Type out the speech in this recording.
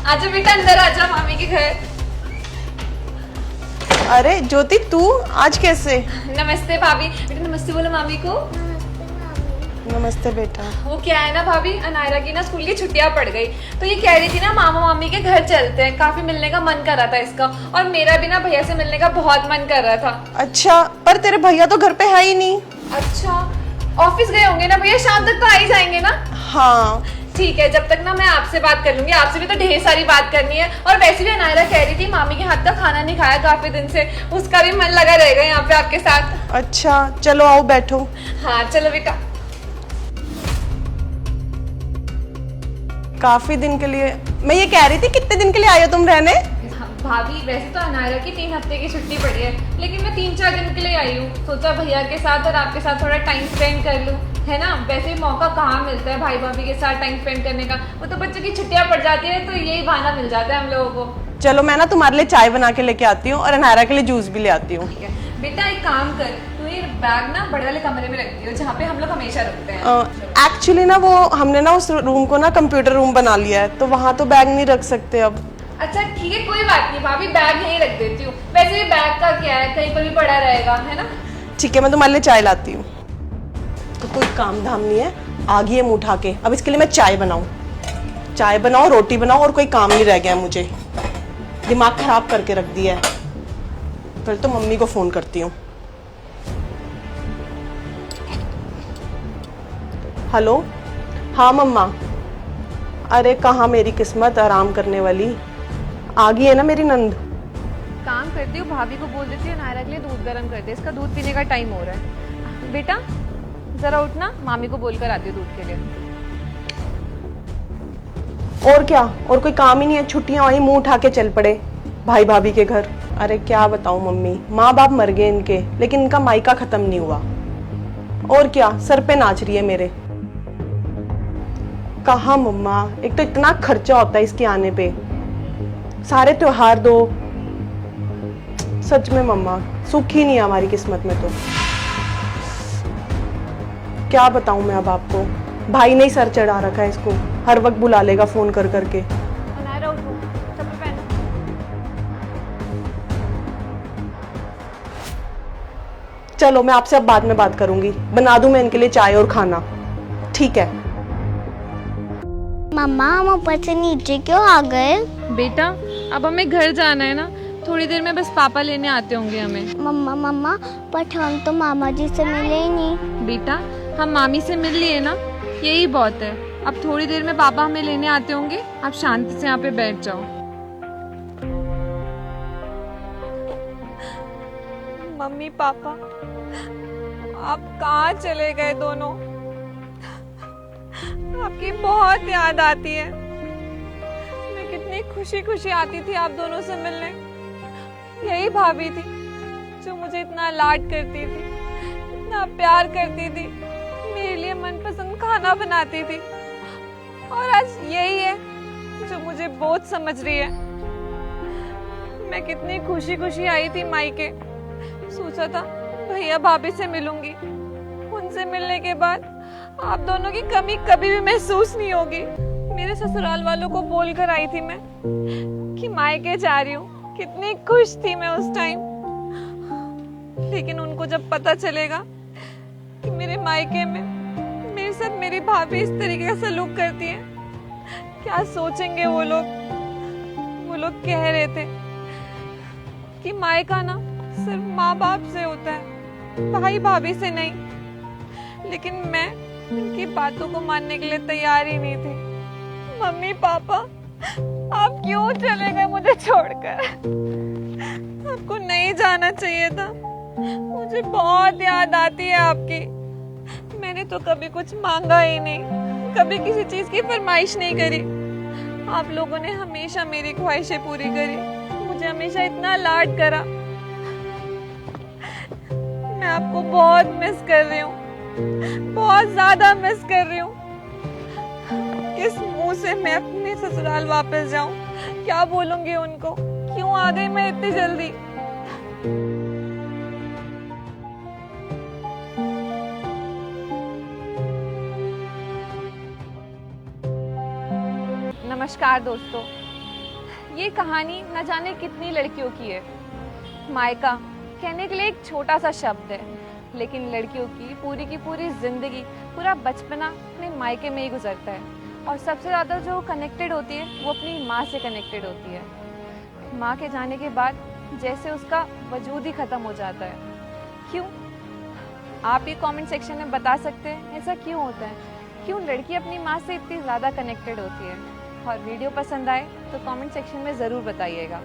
आजा बेटा अंदर आजा मामी के घर। अरे ज्योति तू आज कैसे? नमस्ते भाभी। बेटा नमस्ते बोलो मामी को। नमस्ते बेटा। वो क्या है ना भाभी, अनायरा की ना स्कूल की छुट्टियां पड़ गई, तो ये कह रही थी ना मामा मामी के घर चलते हैं, काफी मिलने का मन कर रहा था इसका, और मेरा भी ना भैया से मिलने का बहुत मन कर रहा था। अच्छा, पर तेरे भैया तो घर पे है ही नहीं। अच्छा, ऑफिस गए होंगे ना भैया, शाम तक तो आ ही जाएंगे ना। हाँ ठीक है, जब तक ना मैं आपसे बात कर लूंगी, आपसे भी तो ढेर सारी बात करनी है। और वैसे भी अनायरा कह रही थी मामी के हाथ का खाना नहीं खाया काफी दिन से, उसका भी मन लगा रहेगा यहाँ पे आपके साथ। अच्छा चलो आओ बैठो। हाँ चलो बेटा। काफी दिन के लिए, मैं ये कह रही थी कितने दिन के लिए आए हो तुम रहने? भाभी वैसे तो अनायरा की 3 हफ्ते की छुट्टी पड़ी है, लेकिन मैं 3-4 दिन के लिए आई हूँ। सोचा भैया के साथ और आपके साथ थोड़ा टाइम स्पेंड कर लूँ, है ना। वैसे भी मौका कहाँ मिलता है भाई भाभी के साथ टाइम स्पेंड करने का, वो तो बच्चों की छुट्टियां पड़ जाती है, तो यही बहाना मिल जाता है हम लोगों को। चलो मैं ना तुम्हारे लिए चाय बना के लेके आती हूँ और अनायरा के लिए जूस भी ले आती हूँ। ठीक है बेटा, एक काम कर, तू ये बैग ना बड़े वाले कमरे में रख दियो, जहाँ पे हम लोग हमेशा रखते हैं। एक्चुअली ना वो हमने ना उस रूम को ना कंप्यूटर रूम बना लिया है, तो वहाँ तो बैग नहीं रख सकते अब। अच्छा ठीक है, कोई बात नहीं भाभी, बैग यहीं रख देती हूँ। वैसे भी बैग का क्या है, कहीं पर भी पड़ा रहेगा, है ना। ठीक है, मैं तुम्हारे लिए चाय लाती हूँ। तो कोई काम धाम नहीं है, आ गई है मुँह उठा के। अब इसके लिए मैं चाय बनाऊँ, चाय बनाओ, रोटी बनाओ, और कोई काम नहीं रह गया है मुझे। दिमाग खराब करके रख दिया है। फिर तो मम्मी को फोन करती हूँ। हेलो, हाँ मम्मा। अरे कहाँ मेरी किस्मत आराम करने वाली, आ गई है ना मेरी नंद। काम करती हूँ, भाभी को बोल देती हूँ नायरा के लिए दूध गर्म कर दे, इसका दूध पीने का टाइम हो रहा है। बेटा जरा उठना, मामी को बोलकर आती हूँ दूध के लिए। और क्या, और कोई काम ही नहीं है, छुट्टियां आई मुंह उठा के चल पड़े भाई भाभी के घर। अरे क्या बताऊं मम्मी, माँ बाप मर गए इनके, लेकिन इनका मायका खत्म नहीं हुआ। और क्या, सर पे नाच रही है मेरे। कहाँ मम्मा, एक तो इतना खर्चा होता है इसके आने पे, सारे त्योहार दो। सच में मम्मा, सुख ही नहीं है हमारी किस्मत में। तो क्या बताऊं मैं अब आपको, भाई ने ही सर चढ़ा रखा है इसको, हर वक्त बुला लेगा फोन कर करके। नायरा उठो, चप्पल पहनो। चलो मैं आपसे अब बाद में बात करूंगी, बना दूं मैं इनके लिए चाय और खाना। ठीक है। मम्मा हम ऊपर से नीचे क्यों आ गए? बेटा अब हमें घर जाना है ना, थोड़ी देर में बस पापा लेने आते होंगे हमें। मम्मा मम्मा बट हम तो मामा जी से मिले ही नहीं। बेटा हम मामी से मिल लिए ना, यही बहुत है। अब थोड़ी देर में पापा हमें लेने आते होंगे, आप शांति से यहाँ पे बैठ जाओ। मम्मी पापा आप कहाँ चले गए दोनों? आपकी बहुत याद आती है। मैं कितनी खुशी खुशी आती थी आप दोनों से मिलने। यही भाभी थी जो मुझे इतना लाड करती थी, इतना प्यार करती थी, मेरे लिए मनपसंद खाना बनाती थी। और आज यही है जो मुझे बोझ समझ रही है। मैं कितनी खुशी खुशी आई थी मायके, सोचा था भैया भाभी से मिलूंगी, उनसे मिलने के बाद आप दोनों की कमी कभी भी महसूस नहीं होगी। मेरे ससुराल वालों को बोलकर आई थी मैं कि मायके जा रही हूँ, कितनी खुश थी मैं उस टाइम। लेकिन उनको जब पता चलेगा कि मेरे मायके में मेरे साथ मेरी भाभी इस तरीके का सलूक करती है, क्या सोचेंगे वो लोग। वो लोग कह रहे थे कि मायका ना सिर्फ माँ बाप से होता है, भाई भाभी से नहीं। लेकिन मैं उनकी बातों को मानने के लिए तैयार ही नहीं थी। मम्मी पापा आप क्यों चले गए मुझे छोड़कर? आपको नहीं जाना चाहिए था। मुझे बहुत याद आती है आपकी। मैंने तो कभी कुछ मांगा ही नहीं, कभी किसी चीज की फरमाइश नहीं करी। आप लोगों ने हमेशा मेरी ख्वाहिशें पूरी करी, मुझे हमेशा इतना लाड करा। मैं आपको बहुत मिस कर रही हूँ, बहुत ज्यादा मिस कर रही हूँ। किस मुंह से मैं अपने ससुराल वापस जाऊं? क्या बोलूंगी उनको? क्यों आ गई मैं इतनी जल्दी? नमस्कार दोस्तों, ये कहानी न जाने कितनी लड़कियों की है। मायका कहने के लिए एक छोटा सा शब्द है, लेकिन लड़कियों की पूरी जिंदगी, पूरा बचपना अपने मायके में ही गुजरता है। और सबसे ज़्यादा जो कनेक्टेड होती है वो अपनी माँ से कनेक्टेड होती है। माँ के जाने के बाद जैसे उसका वजूद ही ख़त्म हो जाता है। क्यों? आप ये कमेंट सेक्शन में बता सकते हैं ऐसा क्यों होता है, क्यों लड़की अपनी माँ से इतनी ज़्यादा कनेक्टेड होती है। और वीडियो पसंद आए तो कमेंट सेक्शन में ज़रूर बताइएगा।